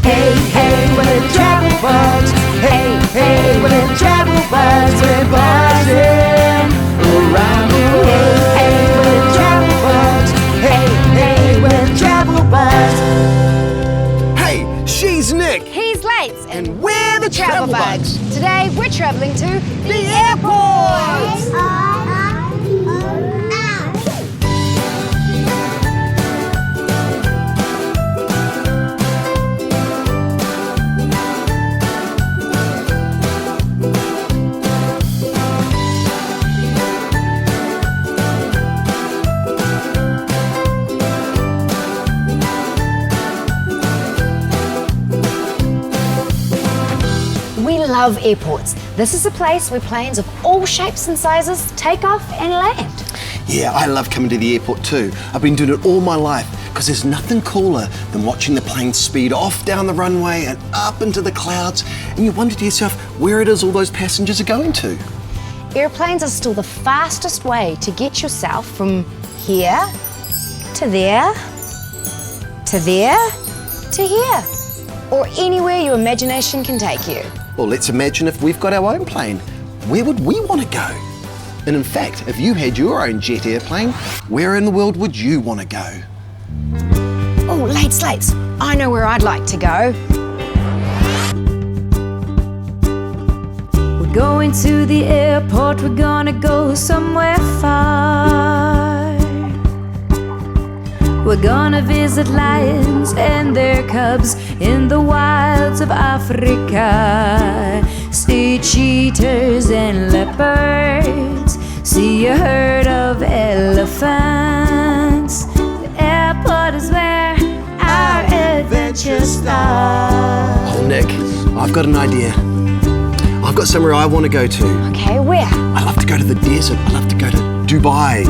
Hey, hey, we're travel bugs. Hey, hey, we're travel bugs. We're buzzing around the world. Hey, hey, we're travel bugs. Hey, hey, we're travel bugs. Hey, she's Nic. He's Layts. And we're the Travel Bugs. Today we're travelling to the airport. We love airports. This is a place where planes of all shapes and sizes take off and land. Yeah, I love coming to the airport too. I've been doing it all my life because there's nothing cooler than watching the plane speed off down the runway and up into the clouds, and you wonder to yourself where it is all those passengers are going to. Airplanes are still the fastest way to get yourself from here to there to there to here, or anywhere your imagination can take you. Well, let's imagine if we've got our own plane. Where would we want to go? And in fact, if you had your own jet airplane, where in the world would you want to go? Oh, Layts, I know where I'd like to go. We're going to the airport, we're gonna go somewhere far. We're gonna visit lions and their cubs in the wilds of Africa. See cheetahs and leopards, see a herd of elephants. The airport is where our adventure starts. Oh, Nic, I've got an idea. I've got somewhere I want to go to. Okay, where? I love to go to the desert. I love to go to Dubai.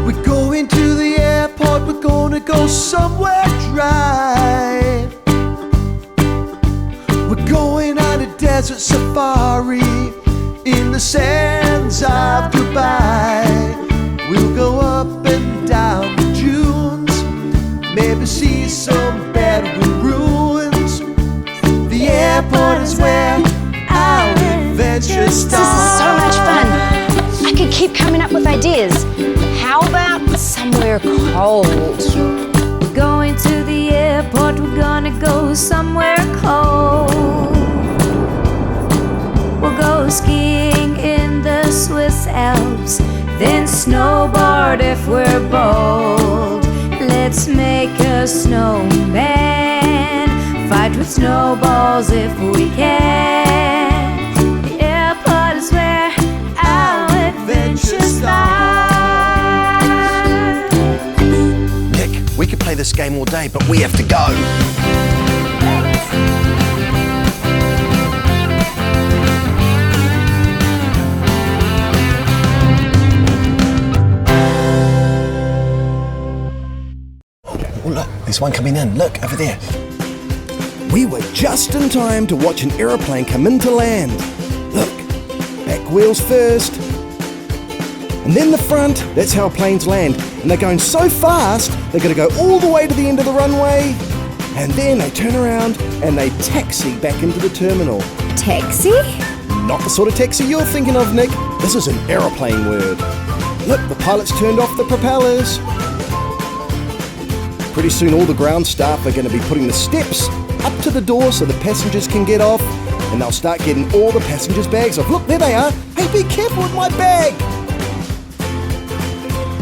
We're going to the airport, we're gonna go somewhere dry. We're going on a desert safari in the sands of Dubai. We'll go up and down the dunes, maybe see some Bedouin ruins. The airport is where our adventure starts. This is so much fun. I could keep coming up with ideas. How about somewhere cold? We're going to the airport, we're gonna go somewhere cold. We'll go skiing in the Swiss Alps, then snowboard if we're bold. Let's make a snowman, fight with snowballs if we can. The airport is where our adventure starts. Nic, we could play this game all day, but we have to go. Oh, look, there's one coming in. Look, over there. We were just in time to watch an aeroplane come into land. Look, back wheels first, and then the front. That's how planes land. And they're going so fast, they're going to go all the way to the end of the runway, and then they turn around and they taxi back into the terminal. Taxi? Not the sort of taxi you're thinking of, Nic. This is an aeroplane word. Look, the pilots turned off the propellers. Pretty soon all the ground staff are going to be putting the steps up to the door so the passengers can get off, and they'll start getting all the passengers' bags off. Look, there they are. Hey, be careful with my bag.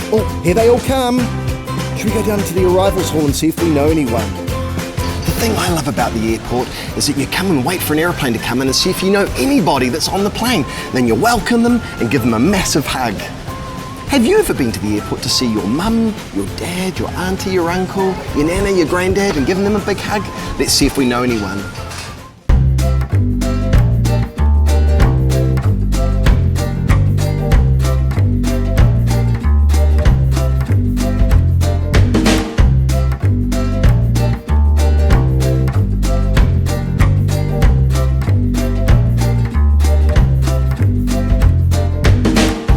Oh, here they all come. Should we go down to the arrivals hall and see if we know anyone? The thing I love about the airport is that you come and wait for an airplane to come in and see if you know anybody that's on the plane. Then you welcome them and give them a massive hug. Have you ever been to the airport to see your mum, your dad, your auntie, your uncle, your nana, your granddad, and given them a big hug? Let's see if we know anyone.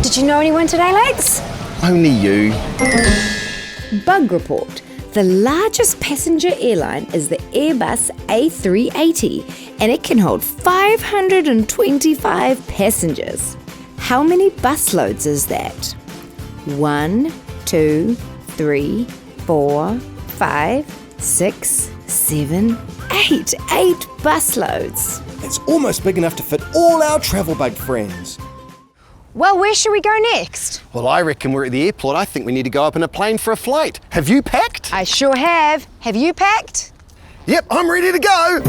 Did you know anyone today, Layts? Only you. Bug report. The largest passenger airline is the Airbus A380, and it can hold 525 passengers. How many busloads is that? 1, 2, 3, 4, 5, 6, 7, 8. 8 busloads. It's almost big enough to fit all our travel bug friends. Well, where should we go next? Well, I reckon we're at the airport. I think we need to go up in a plane for a flight. Have you packed? I sure have. Have you packed? Yep, I'm ready to go.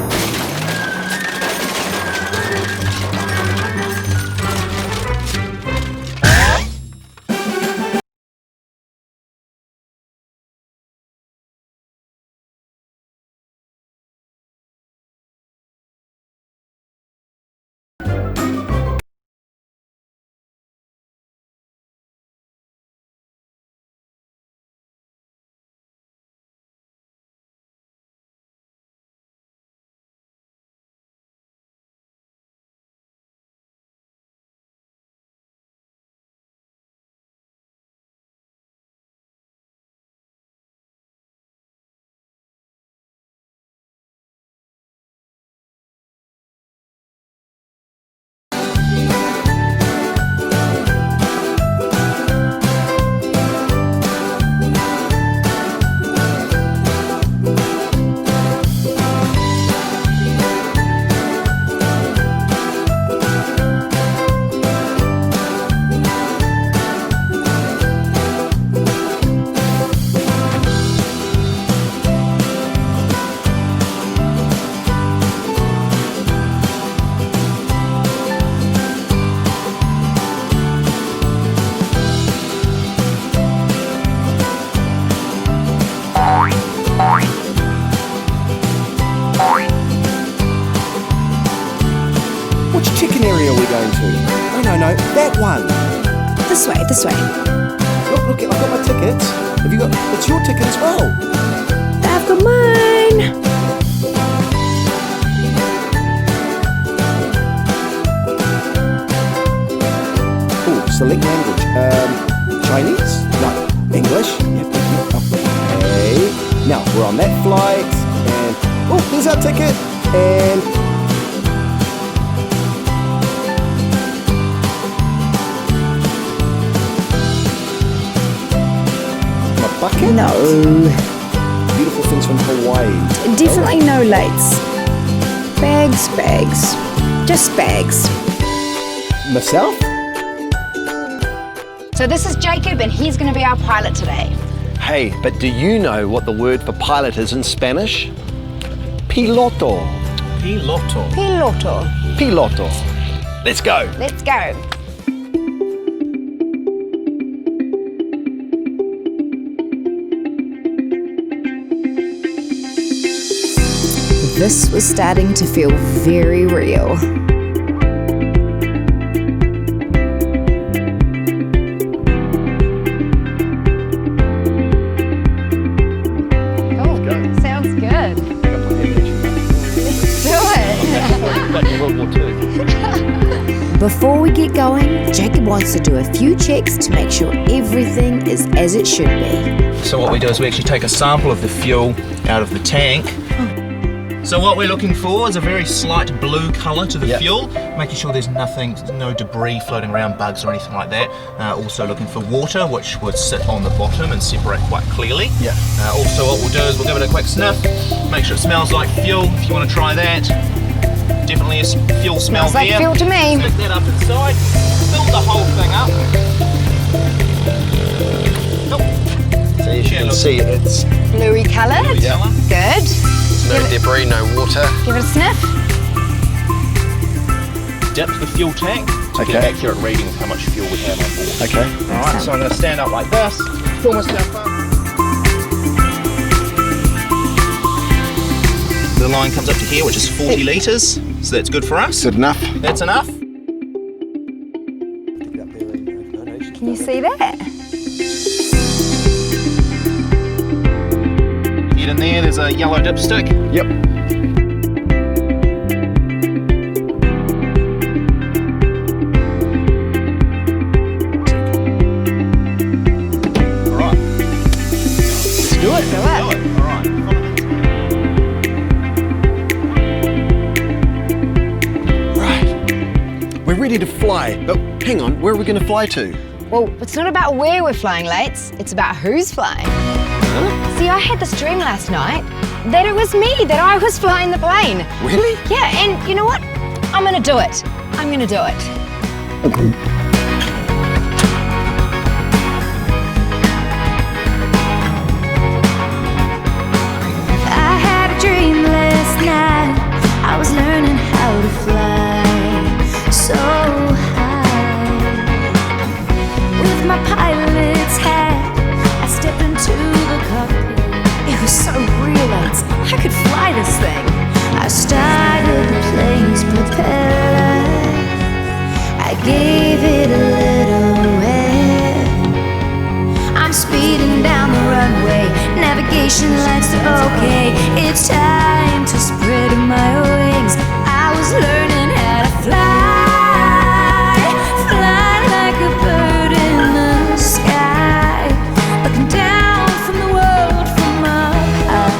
Which chicken area are we going to? No, that one. This way, this way. Look, I've got my tickets. Have you got, it's your ticket as well. I've got mine. Oh, select language. Chinese? No. English? Yep. Okay. Now, we're on that flight, and, oh, here's our ticket, and, bucket? No. Beautiful things from Hawaii. Definitely no Layts. Bags. Just bags. Myself? So this is Jacob, and he's going to be our pilot today. Hey, but do you know what the word for pilot is in Spanish? Piloto. Piloto. Piloto. Let's go. Let's go. This was starting to feel very real. Oh, sounds good. Let's do it. Before we get going, Jacob wants to do a few checks to make sure everything is as it should be. So what we do is we actually take a sample of the fuel out of the tank. So what we're looking for is a very slight blue colour to the fuel, making sure there's no debris floating around, bugs or anything like that. Also looking for water, which would sit on the bottom and separate quite clearly. Also what we'll do is we'll give it a quick sniff, make sure it smells like fuel. If you want to try that, definitely a fuel smell Smells like there. fuel to me. Stick that up inside, fill the whole thing up. So you can see it's Bluey coloured. Good. no debris, no water. Give it a sniff. Dip the fuel tank to get an accurate reading of how much fuel we have on board. Okay. Alright, so I'm going to stand up like this, fill myself up. The line comes up to here, which is 40 litres, so that's good for us. Good enough. That's enough. Can you see that? Get in there, there's a yellow dipstick. Yep. Alright. Let's do it. do it. All right. Right. We're ready to fly, but hang on, where are we going to fly to? Well, it's not about where we're flying, Layts. It's about who's flying. Huh? See, I had this dream last night that it was me, that I was flying the plane. Really? Yeah, and you know what? I'm gonna do it. I'm gonna do it. I had a dream last night. I was learning how to fly so high. With my pilot's hat, I stepped into the cockpit. It was so real, I could fly this thing. I started the plane's propeller. I gave it a little rev. I'm speeding down the runway. Navigation lights are okay. It's time to spread my wings. I was learning how to fly, fly like a bird in the sky, looking down from the world from up high.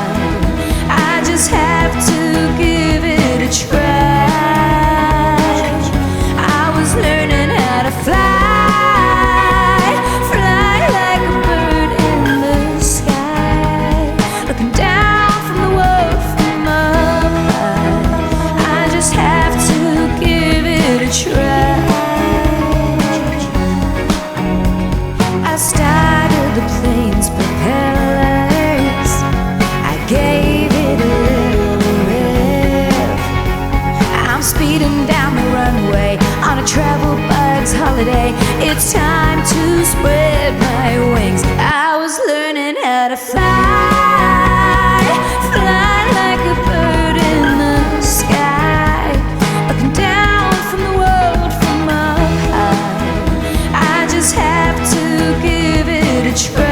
I just have to give it a try. I was learning how to fly, fly like a bird in the sky, looking down from the world from up high. I just have to give it a try. I started the plane's propellers. I gave it a little rev. I'm speeding down the runway on a travel bug's holiday. It's time to spread my wings. I was learning how to fly, fly like a bird in the sky, looking down from the world from up high. I just have to give it a try.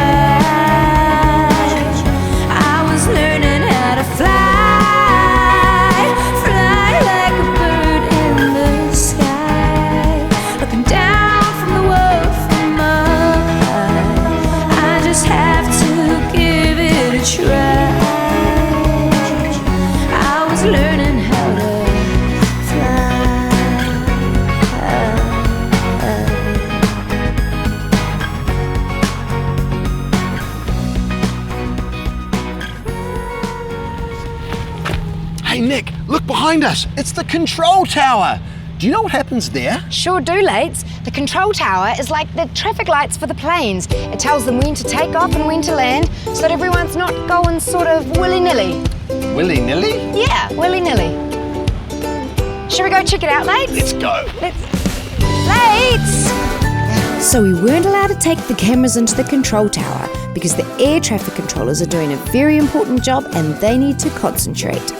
I was learning how to fly, fly like a bird in the sky, looking down from the world from up high. I just have to give it a try. I was learning how to fly. Hey Nick, look behind us. It's the control tower. Do you know what happens there? Sure do, Layts. The control tower is like the traffic lights for the planes. It tells them when to take off and when to land so that everyone's not going sort of willy-nilly. Willy-nilly? Yeah, willy-nilly. Should we go check it out, Layts? Let's go. Layts! So we weren't allowed to take the cameras into the control tower because the air traffic controllers are doing a very important job and they need to concentrate.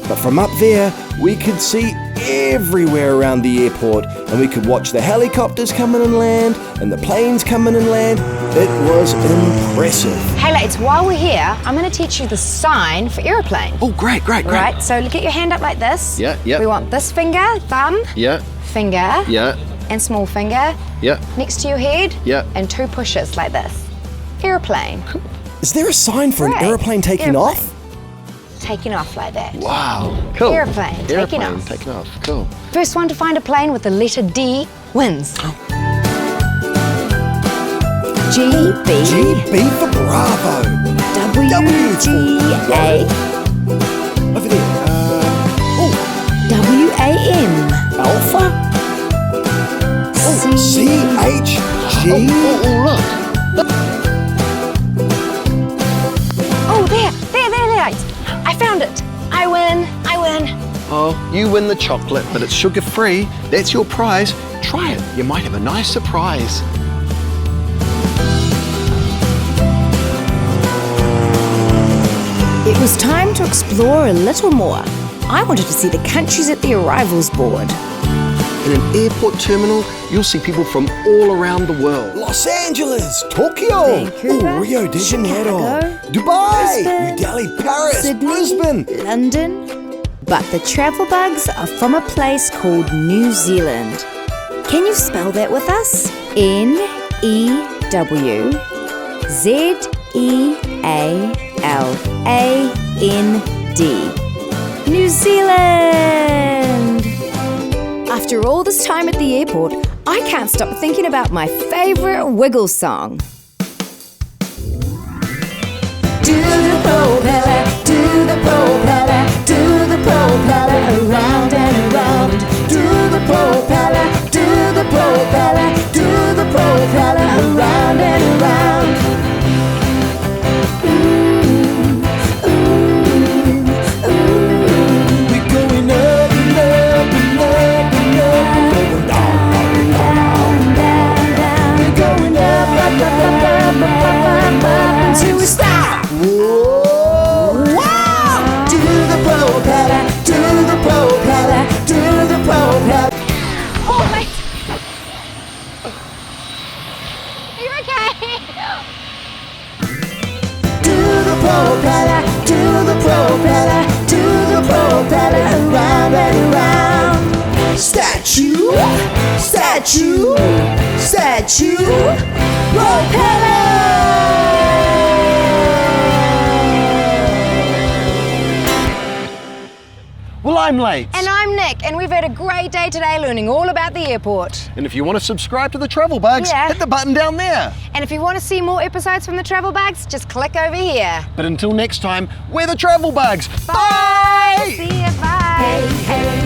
But from up there, we could see everywhere around the airport, and we could watch the helicopters come in and land, and the planes come in and land. It was impressive. Hey, Layts, while we're here, I'm going to teach you the sign for aeroplane. Oh, great. Right, so get your hand up like this. Yeah. We want this finger, thumb, Yeah, finger, yeah, and small finger yeah, next to your head, yeah. and 2 pushes like this. Aeroplane. Is there a sign for an Right. aeroplane taking Airplane. off? Taking off like that. Wow. Cool. Airplane, taking off. Taking off. Cool. First one to find a plane with the letter D wins. GB, GB for Bravo. W, G, A, Over there. W, A, M, Alpha. C, CH, G. Oh, look. Oh, there, Layts. I found it. I win. Oh, you win the chocolate, but it's sugar-free. That's your prize. Try it. You might have a nice surprise. It was time to explore a little more. I wanted to see the countries at the arrivals board. In an airport terminal, you'll see people from all around the world. Los Angeles, Tokyo, Vancouver, Rio de Janeiro, Chicago, Dubai, Brisbane, New Delhi, Paris, Sydney, Brisbane. London. But the travel bugs are from a place called New Zealand. Can you spell that with us? New New Zealand! After all this time at the airport, I can't stop thinking about my favourite wiggle song. Do the propeller, do the propeller, do the propeller, around and around. Do the propeller, do the propeller, do the propeller, around and around. We're going up and up and up and up and down. We're going up, up, up, up, up, up, up, up until we stop. Whoa! Wow! Do the propeller, do the propeller, do the propeller. Oh, wait. Are you okay? Do the propeller, do the propeller, do the propeller, around and around. Statue, statue, statue, propeller. Well, I'm Layton. And I'm Nick, and we've had a great day today learning all about the airport. And if you want to subscribe to the Travel Bugs, Yeah. hit the button down there. And if you want to see more episodes from the Travel Bugs, just click over here. But until next time, we're the Travel Bugs. Bye! See ya, bye! Hey, hey,